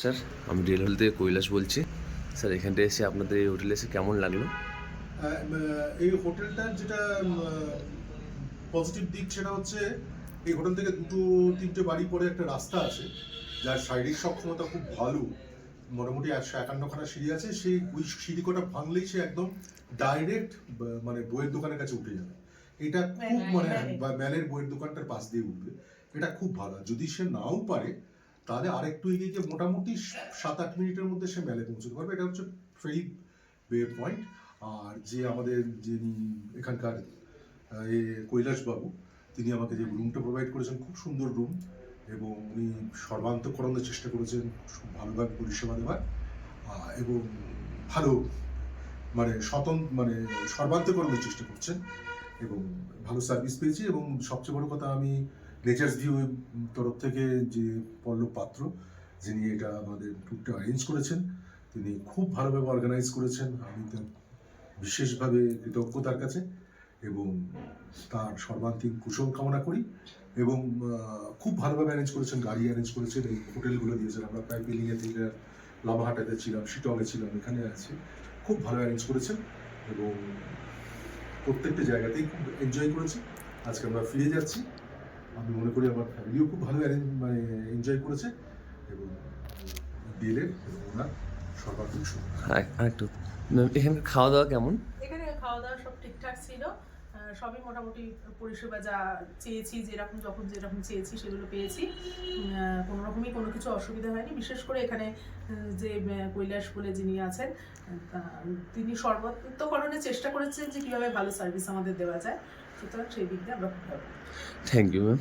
Sir, আমি rail hotel থেকে কৈলাস বলছি। স্যার, এখানটা এসে আপনাদের এই হোটেলে এসে কেমন লাগলো? এই হোটেলটার যেটা পজিটিভ দিক সেটা হচ্ছে এই হোটেল থেকে দুটো তিনটে বাড়ি পরে একটা রাস্তা আছে, যার শারীরিক সক্ষমতা খুব ভালো। মোটামুটি 151খানা সিঁড়ি আছে, সেই ওই সিঁড়ি কটা ভাঙলেই সে একদম ডাইরেক্ট মানে বইয়ের দোকানের কাছে উঠে যাবে। এটা খুব মানে ম্যালের বইয়ের দোকানটার পাশ দিয়ে উঠবে, এটা খুব ভালো। যদি সে নাও পারে তাহলে আরেকটু এগিয়ে গিয়ে মোটামুটি 7-8 মিনিটের মধ্যে সে ম্যালে পৌঁছতে পারবে। এটা হচ্ছে ফেরি বে পয়েন্ট। আর যে আমাদের যিনি এখানকার কৈলাসবাবু, তিনি আমাকে যে রুমটা প্রোভাইড করেছেন, খুব সুন্দর রুম, এবং উনি সর্বান্তকরণের চেষ্টা করেছেন ভালোভাবে পরিষেবা দেওয়ার, এবং ভালো মানে মানে সর্বান্তকরণের চেষ্টা করছেন, এবং ভালো সার্ভিস পেয়েছি। এবং সবচেয়ে বড় কথা, আমি নেচার্স ভিউ তরফ থেকে যে পল্লব পাত্র, যিনি এটা আমাদের ট্যুরটা অ্যারেঞ্জ করেছেন, তিনি খুব ভালোভাবে অর্গানাইজ করেছেন। আমি তার বিশেষভাবে কৃতজ্ঞ তার কাছে, এবং তার সর্বান্তিক কুশল কামনা করি। এবং খুব ভালোভাবে অ্যারেঞ্জ করেছেন, গাড়ি অ্যারেঞ্জ করেছেন, এই হোটেলগুলো দিয়েছেন। আমরা প্রায় পেলিংয়ে থেকে লামাহাটাতে ছিলাম, শিটংয়ে ছিলাম, এখানে আছি। খুব ভালো অ্যারেঞ্জ করেছেন এবং প্রত্যেকটা জায়গাতেই খুব এনজয় করেছি। আজকে আমরা ফিরে যাচ্ছি। আমি মনে করি আমার ফ্যামিলিও খুব ভালো মানে এনজয় করেছে, এবং ডিএলএফ এবং ওনার সর্বাধিক শুভকামনা। একটু ম্যাম, এখানকার খাওয়া দাওয়া কেমন? এখানে খাওয়া দাওয়া সব ঠিকঠাক ছিল। সবই মোটামুটি পরিষেবা যা চেয়েছি, যেরকম চেয়েছি সেগুলো পেয়েছি। কোনো রকমই কোনো কিছু অসুবিধা হয়নি। বিশেষ করে এখানে যে কৈলাস বলে যিনি আছেন, তিনি সর্বান্তকরণের চেষ্টা করেছেন যে কীভাবে ভালো সার্ভিস আমাদের দেওয়া যায়। সুতরাং সেই দিক দিয়ে আমরা খুব ভালো। Thank you ma'am.